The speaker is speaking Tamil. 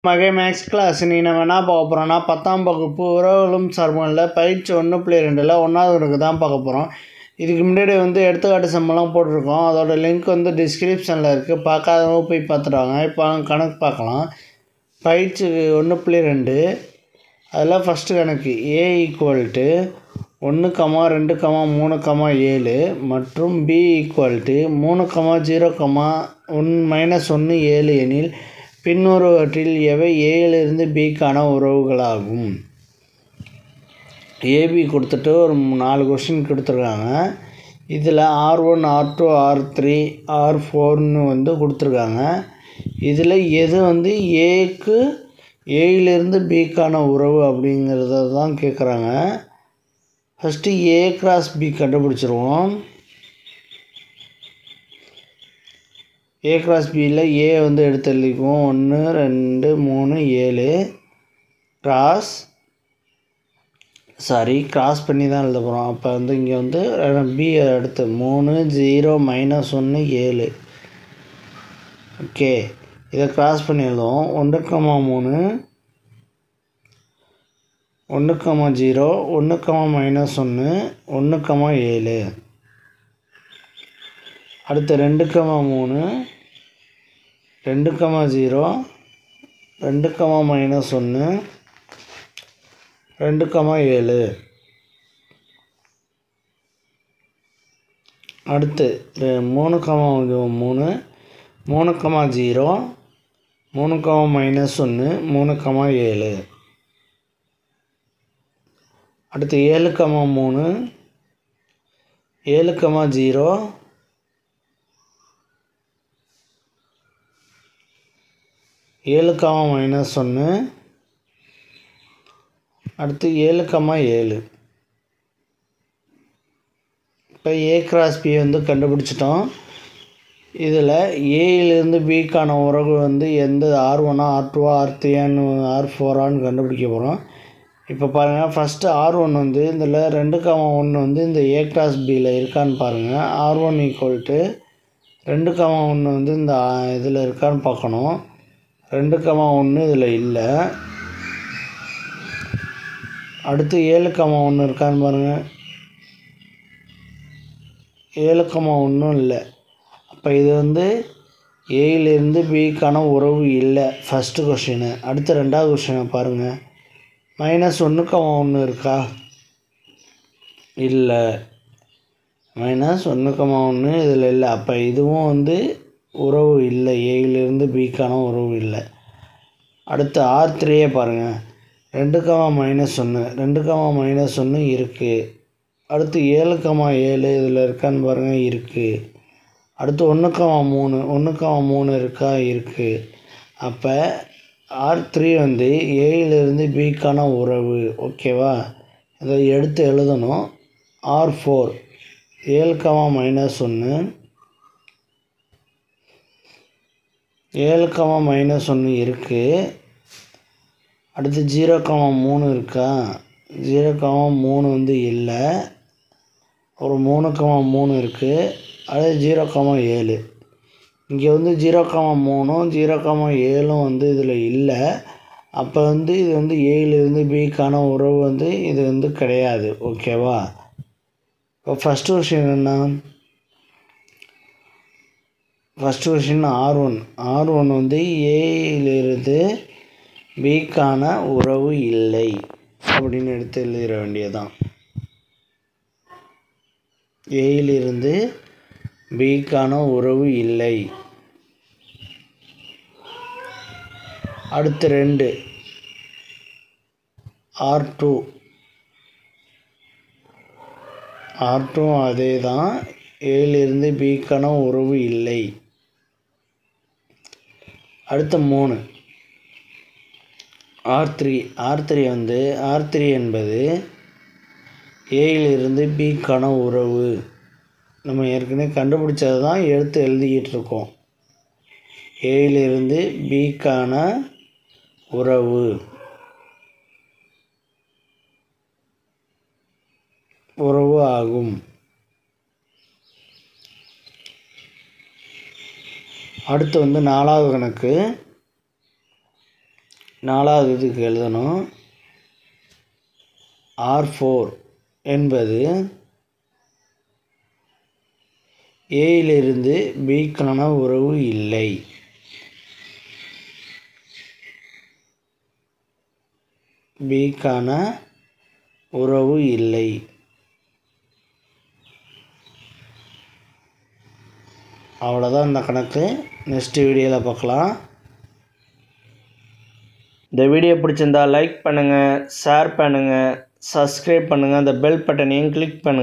மகை மேக்ஸ் கிளாஸ் நீ நம்ம என்ன பார்க்க போகிறோம்னா 10ஆம் வகுப்பு உறவுகளும் சார்புகளில் பயிற்சி 1.2 1வது தான் பார்க்க போகிறோம். இதுக்கு முன்னாடி எடுத்துக்காட்டு சம்பளம் போட்டிருக்கோம். அதோட லிங்க் டிஸ்கிரிப்ஷனில் இருக்குது. பார்க்காதவங்க போய் பார்த்துடுவாங்க. இப்போ கணக்கு பார்க்கலாம். பயிற்சி 1.2 அதில் ஃபஸ்ட்டு கணக்கு A = 1, 2, 3, 7 மற்றும் B = 3, 0, 1, -1, 7 எனில் பின்வருவற்றில் எவை ஏயிலிருந்து பிக்கான உறவுகளாகும். ஏபி கொடுத்துட்டு ஒரு 4 கொஸ்டின் கொடுத்துருக்காங்க. இதில் R1, R2, R3, R4ன்னு கொடுத்துருக்காங்க. இதில் எது ஏக்கு ஏயிலிருந்து பிக்கான உறவு அப்படிங்கிறத தான் கேட்குறாங்க. First A × B கண்டுபிடிச்சிருவோம். A × Bயில் A எடுத்து எழுதிக்குவோம். 1, 2, 3, 7 கிராஸ் பண்ணி தான் எழுத போகிறோம். அப்போ இங்கே B அடுத்து 3, 0, -1, 7. ஓகே, இதை கிராஸ் பண்ணி எழுதுவோம். 1, 3, 1, 0, 1, -1, 1, 7. அடுத்து 2, 3, 2, 0, 2, -1, 2, 7. அடுத்து 3, 3, 3, 0, 3, -1, 3, 7. அடுத்து 7, 3, 7, 0, 7, -1. அடுத்து 7, 7. இப்போ A × B கண்டுபிடிச்சிட்டோம். இதில் ஏயிலிருந்து பிக்கான உறவு எந்த R1, R2, R3, R4 கண்டுபிடிக்க போகிறோம். இப்போ பாருங்கள், ஃபஸ்ட்டு R1 இதில் 2, 1 இந்த A × Bயில் இருக்கான்னு பாருங்கள். R1 = 2, 1 இந்த இதில் இருக்கான்னு பார்க்கணும். 2, 1 இதில் இல்லை. அடுத்து 7, 1 இருக்கான்னு பாருங்கள். 7, 1 இல்லை. அப்போ இது ஏயிலிருந்து பிக்கான உறவு இல்லை. First question. அடுத்து 2வது கொஷினை பாருங்கள். -1, 1 இருக்கா? இல்லை. -1, 1 இதில் இல்லை. அப்போ இதுவும் உறவு இல்லை. ஏயிலிருந்து பிக்கான உறவு இல்லை. அடுத்து R3 பாருங்கள். 2, -1, 2, -1 இருக்குது. அடுத்து 7, 7 இதில் இருக்கான்னு பாருங்கள். இருக்குது. அடுத்து 1, 3, 1, 3 இருக்கா? இருக்குது. அப்போ R3 ஏயிலிருந்து பிக்கான உறவு. ஓகேவா? இதை எடுத்து எழுதணும். R4 7, -1, 7, -1 இருக்குது. அடுத்து 0, 3 இருக்கா? 0, 3 இல்லை. ஒரு 3, 3 இருக்குது. அடுத்து 0, 7. இங்கே 0, 3, 0, 7 இதில் இல்லை. அப்போ இது ஏயிலிருந்து பிக்கான உறவு இது கிடையாது. ஓகேவா? இப்போ ஃபஸ்ட்டு கொஷின் என்ன? First question R1. R1 ஏயிலிருந்து பிக்கான உறவு இல்லை அப்படின்னு எடுத்து எழுதிட வேண்டியதான். ஏயிலிருந்து பிக்கான உறவு இல்லை. அடுத்து 2 R2. R2 அதே தான். ஏயிலிருந்து பிக்கான உறவு இல்லை. அடுத்து 3 R3. R3 என்பது ஏயிலிருந்து பிக்கான உறவு. நம்ம ஏற்கனவே கண்டுபிடிச்சது தான் எடுத்து எழுதிக்கிட்டு இருக்கோம். ஏயிலிருந்து பிக்கான உறவு ஆகும். அடுத்து வந்து 4வது கணக்கு. 4வது இதுக்கு எழுதணும். R4 என்பது Aயிலிருந்து Bக்கான உறவு இல்லை. Bக்கான உறவு இல்லை. அவ்வளோதான் இந்த கணக்கு. நெக்ஸ்ட் வீடியோவில் பார்க்கலாம். இந்த வீடியோ பிடிச்சிருந்தால் லைக் பண்ணுங்கள், ஷேர் பண்ணுங்கள், சப்ஸ்கிரைப் பண்ணுங்கள், அந்த பெல் பட்டனையும் கிளிக் பண்ணுங்கள்.